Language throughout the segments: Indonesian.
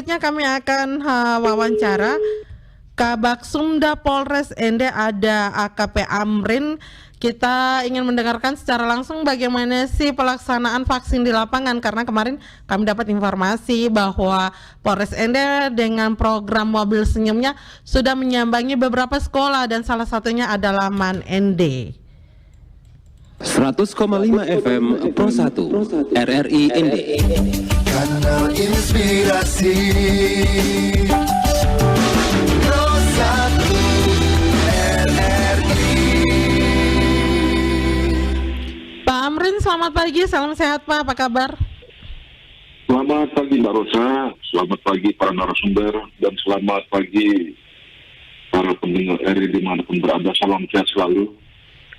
selanjutnya kami akan wawancara Kabak Sumda Polres Ende, ada AKP Amrin. Kita ingin mendengarkan secara langsung bagaimana sih pelaksanaan vaksin di lapangan, karena kemarin kami dapat informasi bahwa Polres Ende dengan program mobil senyumnya sudah menyambangi beberapa sekolah dan salah satunya adalah MAN Ende. 100,5 FM Pro 1 RRI Ende. Kanal Inspirasi Pro 1 RRI. Pak Amrin, selamat pagi, salam sehat Pak, apa kabar? Selamat pagi Mbak Rosa, selamat pagi para narasumber, dan selamat pagi para pendengar RRI dimanapun berada, salam sehat selalu.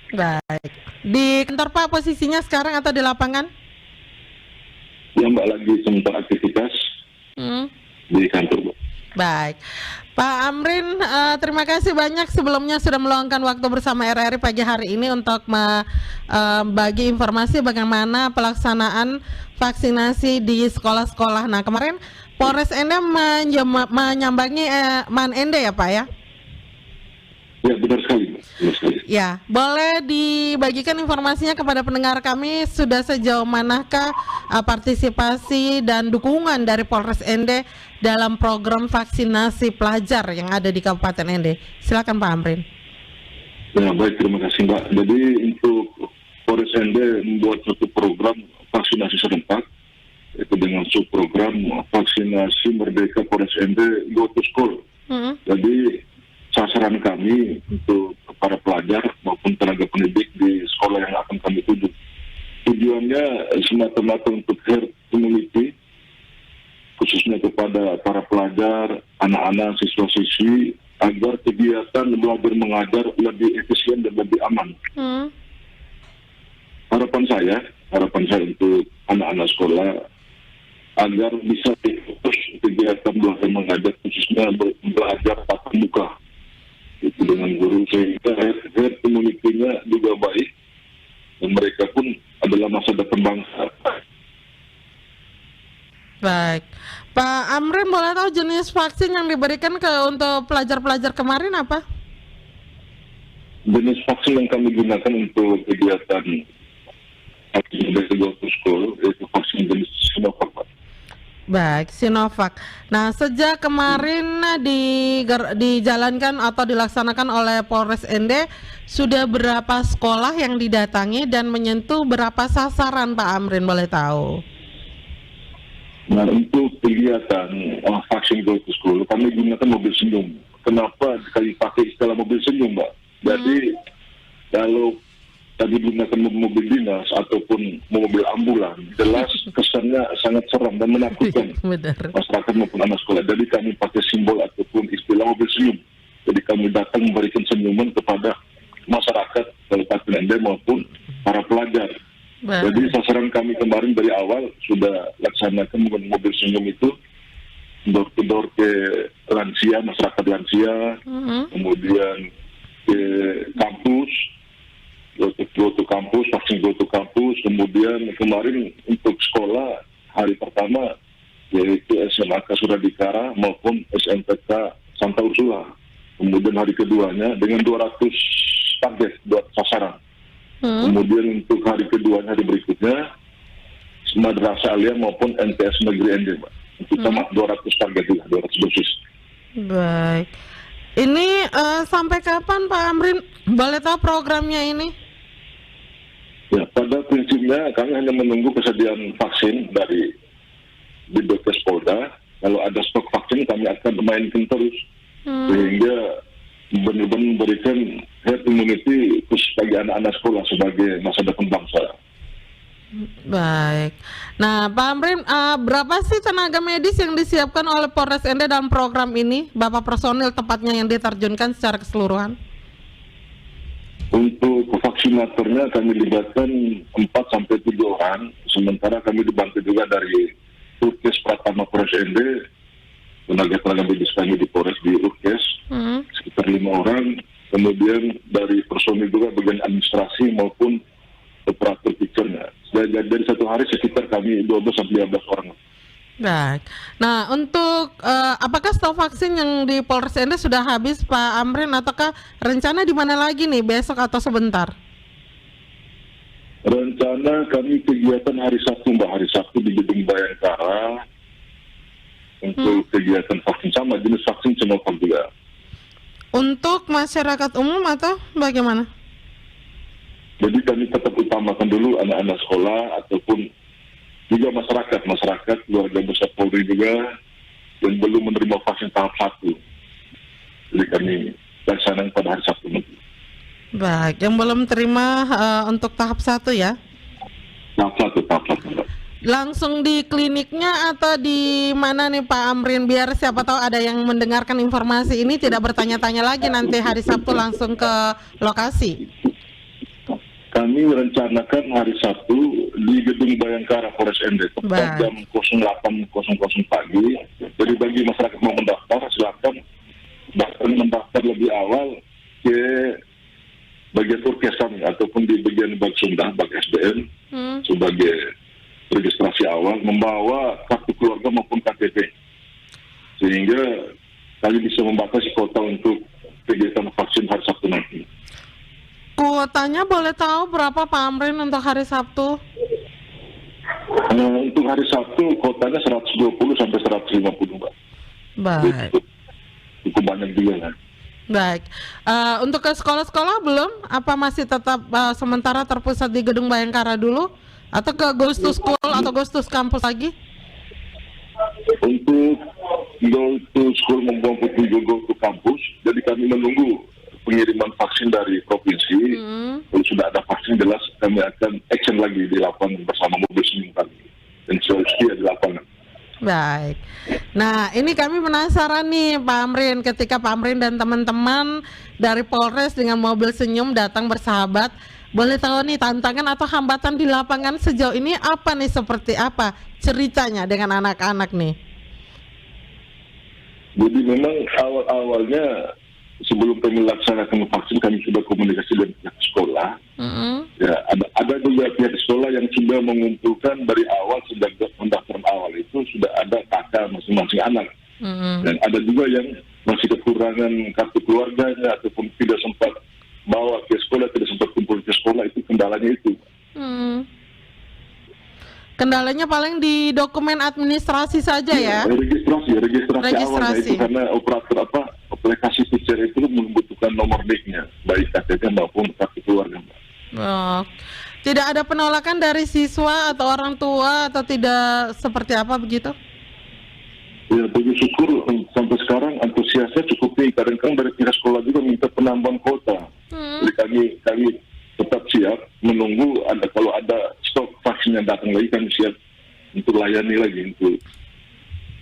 Baik, di kantor Pak posisinya sekarang atau di lapangan? Ya Mbak, lagi sebentar aktivitas di kantor. Baik, Pak Amrin, terima kasih banyak sebelumnya sudah meluangkan waktu bersama RRI pagi hari ini untuk bagi informasi bagaimana pelaksanaan vaksinasi di sekolah-sekolah. Nah, kemarin Polres Ende menyambangi MAN Ende ya Pak ya? Ya, benar sekali. Ya, boleh dibagikan informasinya kepada pendengar kami, sudah sejauh manakah partisipasi dan dukungan dari Polres Ende dalam program vaksinasi pelajar yang ada di Kabupaten Ende? Silakan Pak Amrin. Ya, baik, terima kasih Mbak. Jadi untuk Polres Ende membuat satu program vaksinasi serentak, itu dengan subprogram vaksinasi Merdeka Polres Ende Go to School. Jadi sasaran kami untuk para pelajar maupun tenaga pendidik di sekolah yang akan kami tuju. Tujuannya semata-mata untuk herd immunity, khususnya kepada para pelajar, anak-anak, siswa-siswi, agar kegiatan belajar mengajar lebih efisien dan lebih aman. Harapan saya untuk anak-anak sekolah agar bisa difokus kegiatan belajar mengajar, khususnya belajar tatap muka. Itu dengan guru, sehingga herd immunity-nya juga baik dan mereka pun adalah masa depan bangsa. Baik, Pak Amrin, boleh tahu jenis vaksin yang diberikan untuk pelajar-pelajar kemarin apa? Jenis vaksin yang kami gunakan untuk kegiatan vaksin dari Go to School yaitu vaksin jenis Sinovac. Baik, Sinovac. Nah, sejak kemarin dijalankan atau dilaksanakan oleh Polres Ende, sudah berapa sekolah yang didatangi dan menyentuh berapa sasaran Pak Amrin, boleh tahu? Nah, untuk kegiatan vaksin Go to School, kami gunakan mobil senyum. Kenapa kami pakai istilah mobil senyum, Mbak? Jadi, kalau tadi gunakan mobil dinas ataupun mobil ambulan, jelas kesannya sangat seram dan menakutkan masyarakat maupun anak sekolah. Jadi kami pakai simbol ataupun istilah mobil senyum. Jadi kami datang memberikan senyuman kepada masyarakat Kabupaten Ende maupun para pelajar. Jadi sasaran kami kemarin dari awal sudah laksanakan menggunakan mobil senyum itu door to door ke lansia, masyarakat lansia, kemudian ke kampus, go to kampus, vaksin go to kampus. Kemudian kemarin untuk sekolah hari pertama yaitu SMAK Suradikara maupun SMPK Santa Ursula. Kemudian hari keduanya dengan 200 target, 200 sasaran. Kemudian untuk hari keduanya, hari berikutnya Madrasah Alia maupun MTS Negeri Ende, Mbak. Untuk sama 200 target juga, 200 dosis. Baik. Ini sampai kapan Pak Amrin? Boleh tahu programnya ini? Ya, pada prinsipnya kami hanya menunggu kesediaan vaksin dari Dinkes Polda. Kalau ada stok vaksin kami akan mainkan terus sehingga benar-benar memberikan herd immunity khusus bagi anak-anak sekolah sebagai masa depan bangsa. Baik. Nah, Pak Amrin, berapa sih tenaga medis yang disiapkan oleh Polres Ende dalam program ini? Berapa personil tepatnya yang diterjunkan secara keseluruhan? Untuk vaksinatornya kami libatkan 4-7 orang, sementara kami dibantu juga dari Urkes Pratama Polres Ende, tenaga medis kami di Polres di Urkes, sekitar 5 orang, kemudian dari personil juga bagian administrasi maupun operator teachernya. Dari satu hari sekitar kami 12-15 orang. Baik. Nah, untuk apakah stok vaksin yang di Polres Ende sudah habis, Pak Amrin, ataukah rencana di mana lagi nih, besok atau sebentar? Rencana kami kegiatan hari Sabtu, Mbak. Hari Sabtu di Gedung Bayangkara untuk kegiatan vaksin, sama jenis vaksin Sinovac juga. Untuk masyarakat umum atau bagaimana? Jadi kami tetap utamakan dulu anak-anak sekolah ataupun juga masyarakat, keluarga besar Polri juga yang belum menerima vaksin tahap 1. Jadi kami laksanakan pada hari Sabtu nanti. Baik, yang belum terima untuk tahap 1 ya? Tahap 1, Mbak. Langsung di kliniknya atau di mana nih Pak Amrin, biar siapa tahu ada yang mendengarkan informasi ini tidak bertanya-tanya lagi nanti hari Sabtu langsung ke lokasi. Kami merencanakan hari Sabtu di Gedung Bayangkara Polres Ende tepat jam 08.00 pagi. Jadi bagi masyarakat mau mendaftar, silakan mendaftar lebih awal ke bagian Turkes kami ataupun di bagian Bagsumda, Bag SDM sebagai registrasi awal, membawa kartu keluarga maupun KTP, sehingga kami bisa membatasi kota untuk kegiatan vaksin hari Sabtu nanti. Kuotanya boleh tahu berapa Pak Amrin untuk hari Sabtu? Untuk hari Sabtu kotanya 120 sampai 150, Mbak. Baik. Cukup banyak juga kan. Baik. Untuk ke sekolah-sekolah belum? Apa masih tetap sementara terpusat di Gedung Bayangkara dulu? Atau ke Ghost to School atau Ghost to Campus lagi? Untuk go to school membuang putih go to kampus, jadi kami menunggu pengiriman vaksin dari provinsi. Kalau sudah ada vaksin, jelas kami akan action lagi di lapangan bersama mobil senyum kami dan setia di lapangan. Baik. Nah, ini kami penasaran nih Pak Amrin, ketika Pak Amrin dan teman-teman dari Polres dengan mobil senyum datang bersahabat, boleh tahu nih tantangan atau hambatan di lapangan sejauh ini apa nih, seperti apa ceritanya dengan anak-anak nih? Jadi memang awal-awalnya sebelum kami melaksanakan vaksin, kami sudah komunikasi dengan pihak sekolah. Ya, ada juga pihak sekolah yang sudah mengumpulkan dari awal, sejak pendaftaran awal itu sudah ada kakak masing-masing anak. Dan ada juga yang masih kekurangan kartu keluarganya ataupun tidak sempat bawa ke sekolah, tidak sempat kumpul ke sekolah, itu kendalanya itu. Kendalanya paling di dokumen administrasi saja ya? Registrasi awal itu karena operator aplikasi teacher itu membutuhkan nomor NIK-nya, baik KTP maupun kartu keluarga. Oh, tidak ada penolakan dari siswa atau orang tua atau tidak seperti apa begitu? Ya, puji syukur sampai sekarang antusiasnya cukup tinggi. Kadang-kadang dari pihak sekolah juga minta penambahan kuota. Jadi kami tetap siap menunggu kalau ada stok vaksin yang datang lagi, kami siap untuk layani lagi untuk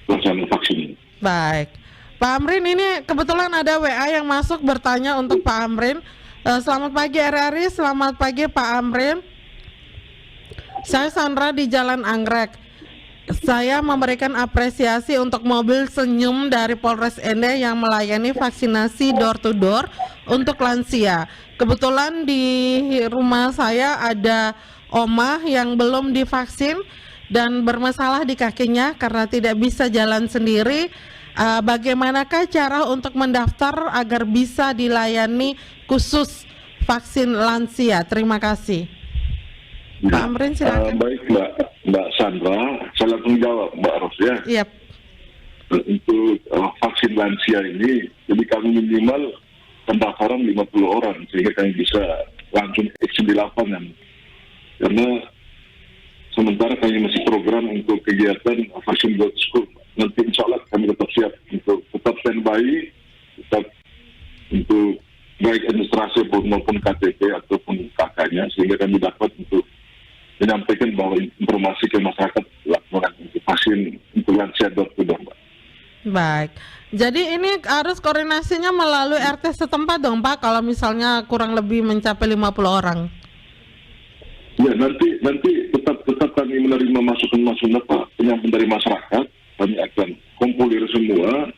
pelaksanaan vaksin. Baik, Pak Amrin, ini kebetulan ada WA yang masuk bertanya untuk Pak Amrin. Selamat pagi RRI, selamat pagi Pak Amrin. Saya Sandra di Jalan Anggrek. Saya memberikan apresiasi untuk mobil senyum dari Polres Ende yang melayani vaksinasi door to door untuk lansia. Kebetulan di rumah saya ada omah yang belum divaksin dan bermasalah di kakinya karena tidak bisa jalan sendiri. Bagaimanakah cara untuk mendaftar agar bisa dilayani khusus vaksin lansia? Terima kasih. Pak Amrin, silakan. Baik Mbak Sandra, saya langsung jawab Mbak Ros ya. Yep. Untuk vaksin lansia ini, jadi kami minimal pendaftaran 50 orang sehingga kami bisa langsung action di lapangan. Karena sementara kami masih program untuk kegiatan vaksin go to school. Nanti insya Allah kami tetap siap untuk tetap standby, tetap untuk baik administrasi maupun KTP ataupun kakaknya, sehingga kami dapat untuk menyampaikan bahwa informasi ke masyarakat laporan untuk vaksin untuk lansia door to door, Mbak. Baik, jadi ini harus koordinasinya melalui RT setempat dong Pak, kalau misalnya kurang lebih mencapai 50 orang. Ya, nanti tetap kami menerima masukan Pak, penyampaian dari masyarakat, kami akan kumpulir semua.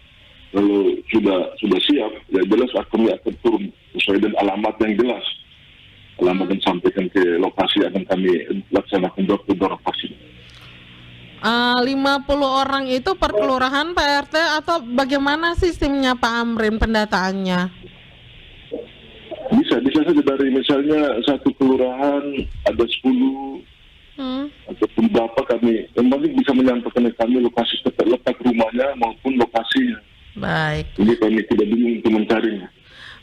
Lalu sudah siap, ya jelas kami akan turun sesuai dengan alamat yang jelas. Alamat yang sampaikan ke lokasi akan kami laksanakan door to door vaksin. 50 orang itu per kelurahan Pak RT atau bagaimana sistemnya Pak Amrin pendataannya? Bisa saja dari misalnya satu kelurahan ada 10 ataupun berapa, kami yang penting bisa menyampaikan ke kami lokasi letak rumahnya maupun lokasinya. Baik. Jadi kami tidak bingung untuk mencarinya.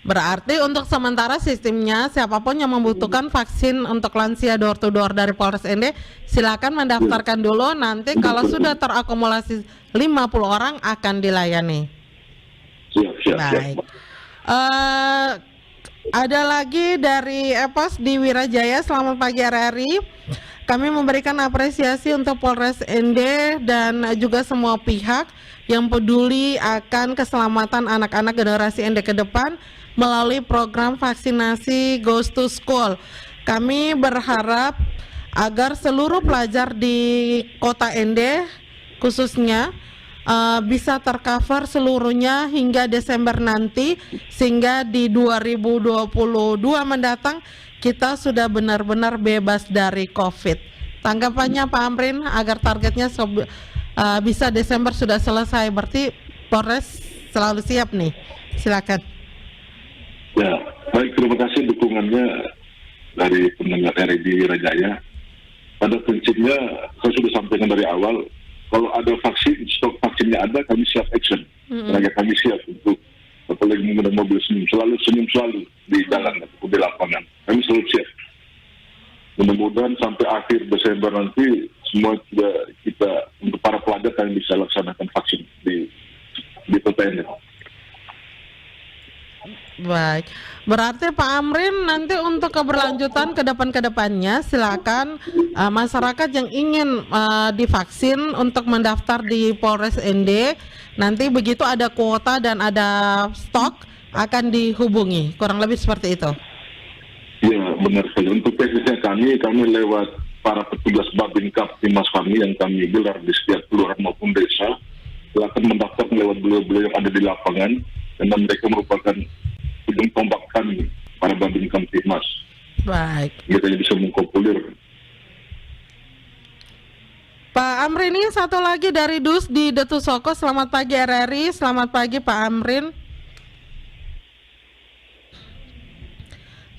Berarti untuk sementara sistemnya siapapun yang membutuhkan vaksin untuk lansia door to door dari Polres ND silakan mendaftarkan dulu, nanti kalau sudah terakumulasi 50 orang akan dilayani. Siap. Baik. Ada lagi dari Epos di Wirajaya, selamat pagi RRI. Kami memberikan apresiasi untuk Polres ND dan juga semua pihak yang peduli akan keselamatan anak-anak generasi ND ke depan melalui program vaksinasi Goes to School. Kami berharap agar seluruh pelajar di kota ND khususnya bisa tercover seluruhnya hingga Desember nanti, sehingga di 2022 mendatang kita sudah benar-benar bebas dari COVID. Tanggapannya Pak Amrin agar targetnya bisa Desember sudah selesai, berarti Polres selalu siap nih. Silakan. Ya, baik, terima kasih dukungannya dari pendengar RRI di Wirajaya. Pada prinsipnya saya sudah sampaikan dari awal, kalau ada vaksin, stok vaksinnya ada, kami siap action. Tenaga kami siap untuk apalagi menggunakan mobil senyum selalu di jalan ataupun di lapangan. Kami selalu siap. Mudah-mudahan sampai akhir Desember nanti semua sudah kita untuk para pelajar kami bisa laksanakan vaksin di PTN. Baik, berarti Pak Amrin nanti untuk keberlanjutan ke depannya silakan masyarakat yang ingin divaksin untuk mendaftar di Polres ND. Nanti begitu ada kuota dan ada stok akan dihubungi, kurang lebih seperti itu. Ya, benar sekali. Untuk teknisnya kami lewat para petugas Babinka Timas kami yang kami gelar di setiap kelurahan maupun desa, silakan mendaftar lewat beliau-beliau yang ada di lapangan, karena mereka merupakan ujung tombak kami para Babinka Timas. Baik. Kita bisa mengkopulir. Pak Amrin, ini satu lagi dari Dus di Detusoko. Selamat pagi RRI, selamat pagi Pak Amrin.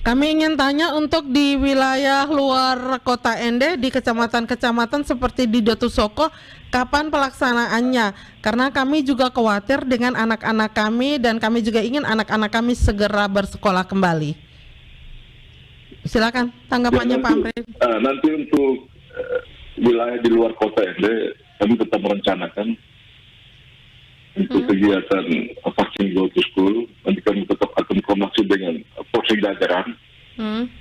Kami ingin tanya untuk di wilayah luar kota ND, di kecamatan-kecamatan seperti di Detusoko, kapan pelaksanaannya? Karena kami juga khawatir dengan anak-anak kami dan kami juga ingin anak-anak kami segera bersekolah kembali. Silakan tanggapannya Pak Amrin. Nanti untuk wilayah di luar kota ND, kami tetap merencanakan untuk kegiatan vaksin Go to School. Nanti kami tetap akan koordinasi dengan posek jajaran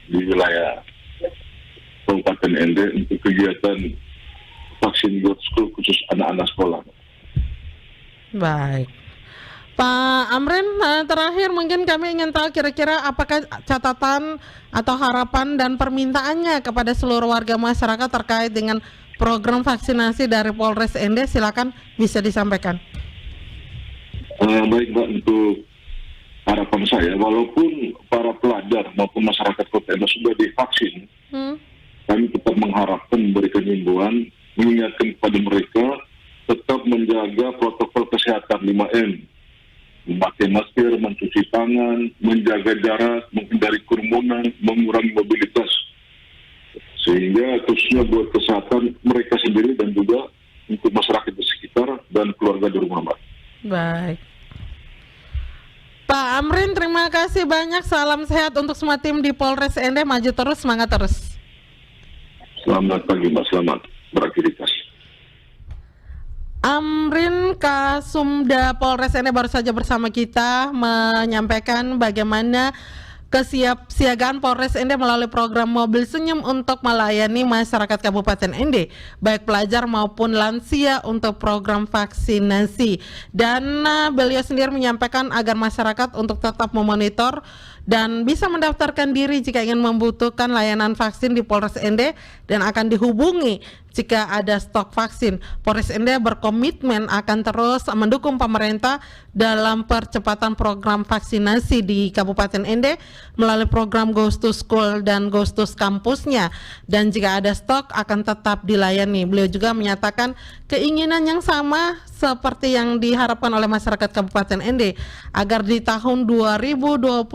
di wilayah Kabupaten ND untuk kegiatan vaksin Go to School khusus anak-anak sekolah. Baik, Pak Amrin, terakhir mungkin kami ingin tahu kira-kira apakah catatan atau harapan dan permintaannya kepada seluruh warga masyarakat terkait dengan program vaksinasi dari Polres ND, silakan bisa disampaikan. Baik Mbak, untuk harapan saya, walaupun para pelajar maupun masyarakat kota ND sudah divaksin, kami tetap mengharapkan memberikan himbauan, mengingatkan kepada mereka tetap menjaga protokol kesehatan 5M, memakai masker, mencuci tangan, menjaga jarak, menghindari kerumunan, mengurangi mobilitas, sehingga khususnya buat kesehatan mereka sendiri dan juga untuk masyarakat di sekitar dan keluarga di rumah Mbak. Baik, Pak Amrin, terima kasih banyak. Salam sehat untuk semua tim di Polres ND. Maju terus, semangat terus. Selamat pagi Mbak, selamat beraktivitas. Amrin Kasumda Polres ND baru saja bersama kita menyampaikan bagaimana kesiapsiagaan Polres ND melalui program Mobil Senyum untuk melayani masyarakat Kabupaten ND, baik pelajar maupun lansia untuk program vaksinasi. Dan beliau sendiri menyampaikan agar masyarakat untuk tetap memonitor dan bisa mendaftarkan diri jika ingin membutuhkan layanan vaksin di Polres ND dan akan dihubungi jika ada stok vaksin. Polres ND berkomitmen akan terus mendukung pemerintah dalam percepatan program vaksinasi di Kabupaten ND melalui program Goes to School dan Goes to Kampusnya, dan jika ada stok akan tetap dilayani. Beliau juga menyatakan keinginan yang sama seperti yang diharapkan oleh masyarakat Kabupaten ND agar di tahun 2022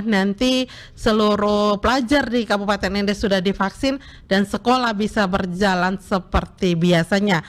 nanti seluruh pelajar di Kabupaten ND sudah divaksin dan sekolah bisa berjalan seperti biasanya.